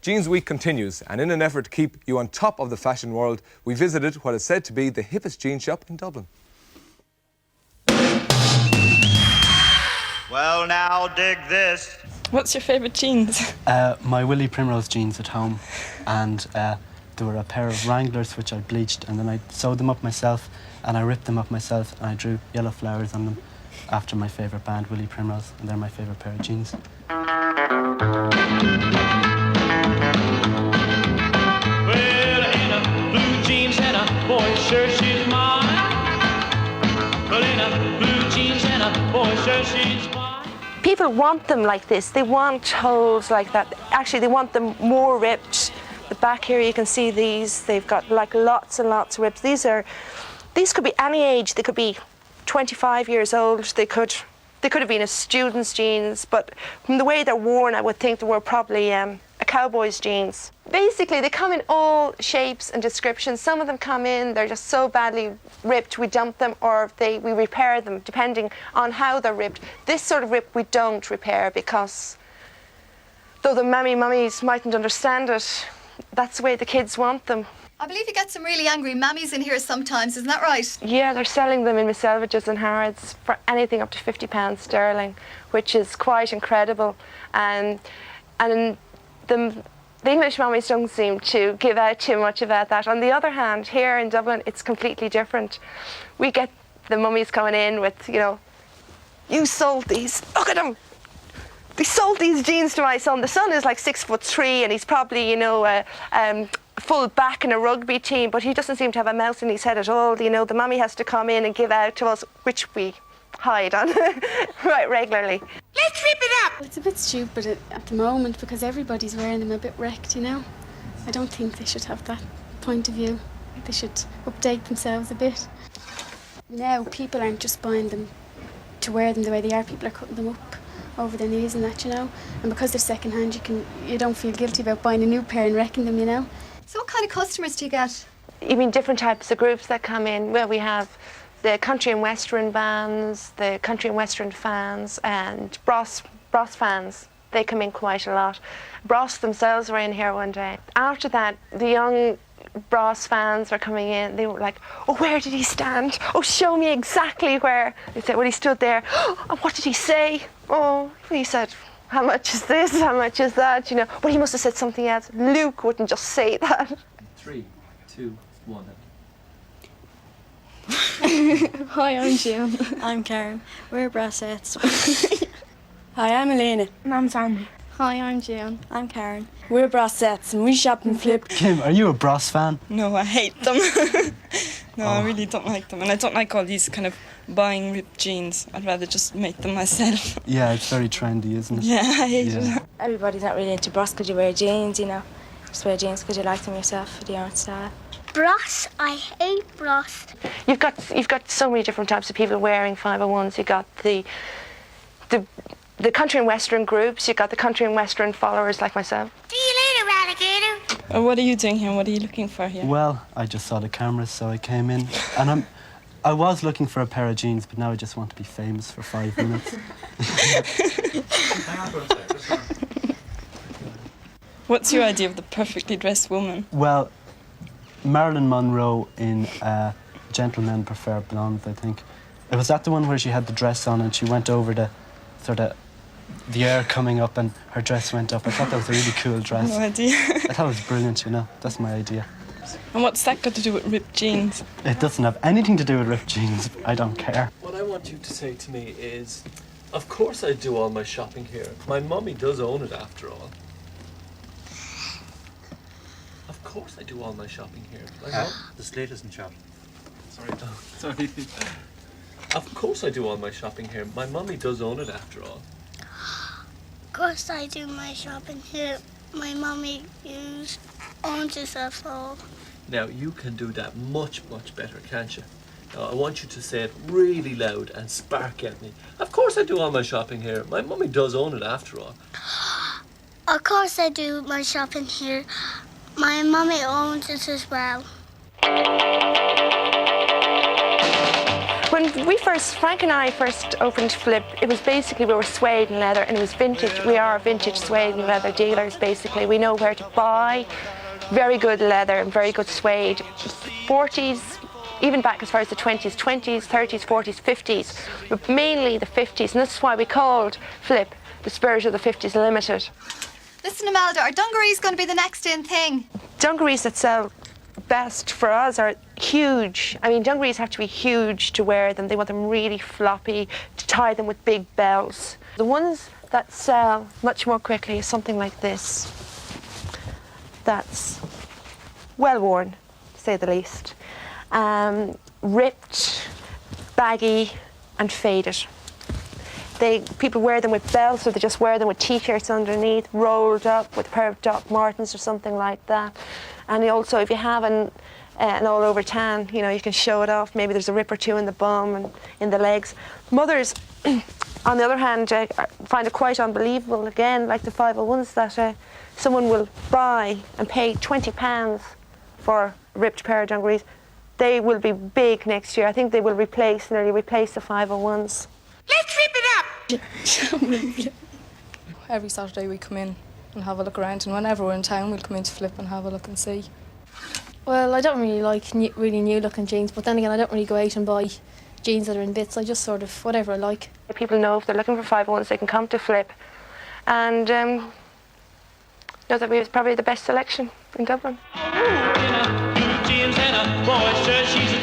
Jeans Week continues, and in an effort to keep you on top of the fashion world, we visited what is said to be the hippest jean shop in Dublin. Well, now dig this. What's your favourite jeans? My Willie Primrose jeans at home, and there were a pair of Wranglers which I bleached, and then I sewed them up myself, and I ripped them up myself, and I drew yellow flowers on them after my favourite band, Willie Primrose, and they're my favourite pair of jeans. Boy, sure she's mine. Well, in a blue jeans and a boy, sure she's mine. People want them like this. They want holes like that. Actually, they want them more ripped. The back here, you can see these. They've got like lots and lots of rips. These could be any age. They could be 25 years old. They could have been a student's jeans, but from the way they're worn, I would think they were probably a cowboy's jeans. Basically, they come in all shapes and descriptions. Some of them come in, they're just so badly ripped, we dump them, or we repair them, depending on how they're ripped. This sort of rip we don't repair because, though the mummies mightn't understand it, that's the way the kids want them. I believe you get some really angry mammies in here sometimes, isn't that right? Yeah, they're selling them in Miss Selvages and Harrods for anything up to £50 sterling, which is quite incredible. And the English mummies don't seem to give out too much about that. On the other hand, here in Dublin, it's completely different. We get the mummies coming in with, you know, you sold these, look at them. They sold these jeans to my son. The son is like 6'3" and he's probably, you know, full back in a rugby team, but he doesn't seem to have a mouse in his head at all. You know, the mummy has to come in and give out to us, which we hide on right regularly. Let's rip it up! It's a bit stupid at the moment because everybody's wearing them a bit wrecked, you know. I don't think they should have that point of view. They should update themselves a bit. Now people aren't just buying them to wear them the way they are. People are cutting them up over their knees and that, you know. And because they're second hand, you don't feel guilty about buying a new pair and wrecking them, you know. So what kind of customers do you get? You mean different types of groups that come in? Well, we have the country and western bands, the country and western fans, and Bros fans. They come in quite a lot. Bros themselves were in here one day. After that, the young Bros fans were coming in. They were like, oh, where did he stand? Oh, show me exactly where. They said, well, he stood there. Oh, what did he say? Oh, he said, how much is this? How much is that? You know, well, he must have said something else. Luke wouldn't just say that. 3, 2, 1. Hi, I'm June. I'm Karen. We're Brosettes. Hi, I'm Leena. And I'm Sandra. Hi, I'm June. I'm Karen. We're Brosettes and we shop and flip. Kim, are you a Bros fan? No, I hate them. No, I really don't like them. And I don't like all these kind of buying ripped jeans. I'd rather just make them myself. Yeah, it's very trendy, isn't it? Yeah, I hate it. Everybody's not really into Bros because you wear jeans, you know. Just wear jeans because you like them yourself for the art style. Bros, I hate bros. You've got so many different types of people wearing 501s. You've got the country and western groups. You've got the country and western followers like myself. See you later, alligator. What are you doing here? What are you looking for here? Well, I just saw the cameras, so I came in. And I was looking for a pair of jeans, but now I just want to be famous for 5 minutes. What's your idea of the perfectly dressed woman? Well, Marilyn Monroe in Gentlemen Prefer Blondes, I think. Was that the one where she had the dress on and she went over the sort of the air coming up and her dress went up? I thought that was a really cool dress. No idea. I thought it was brilliant, you know. That's my idea. And what's that got to do with ripped jeans? It doesn't have anything to do with ripped jeans. I don't care. What I want you to say to me is, of course I do all my shopping here. My mummy does own it after all. Of course I do all my shopping here. The slate isn't shut. Sorry, Tom. Sorry. Of course I do all my shopping here. My mummy does own it after all. Of course I do my shopping here. My mummy owns us all. Now, you can do that much, much better, can't you? Now, I want you to say it really loud and spark at me. Of course I do all my shopping here. My mummy does own it after all. Of course I do my shopping here. My mummy owns it as well. When When Frank and I first opened Flip, it was basically, we were suede and leather, and it was vintage. We are vintage suede and leather dealers, basically. We know where to buy very good leather and very good suede. 40s, even back as far as the 20s, 30s, 40s, 50s, but mainly the 50s, and this is why we called Flip the Spirit of the 50s Limited. Listen, Imelda, are dungarees going to be the next in thing? Dungarees that sell best for us are huge. I mean, dungarees have to be huge to wear them. They want them really floppy, to tie them with big belts. The ones that sell much more quickly is something like this. That's well worn, to say the least. Ripped, baggy, and faded. People wear them with belts, or they just wear them with t-shirts underneath, rolled up with a pair of Doc Martens or something like that. And also, if you have an all-over tan, you know, you can show it off. Maybe there's a rip or two in the bum and in the legs. Mothers, on the other hand, find it quite unbelievable, again, like the 501s, that someone will buy and pay £20 for a ripped pair of dungarees. They will be big next year. I think they will nearly replace the 501s. Let's rip it up! Every Saturday we come in and have a look around, and whenever we're in town we'll come into Flip and have a look and see. Well, I don't really like really new looking jeans, but then again I don't really go out and buy jeans that are in bits. I just sort of, whatever I like. People know if they're looking for 501s they can come to Flip, and know that we was probably the best selection in Dublin. Blue jeans and a boy shirt, she's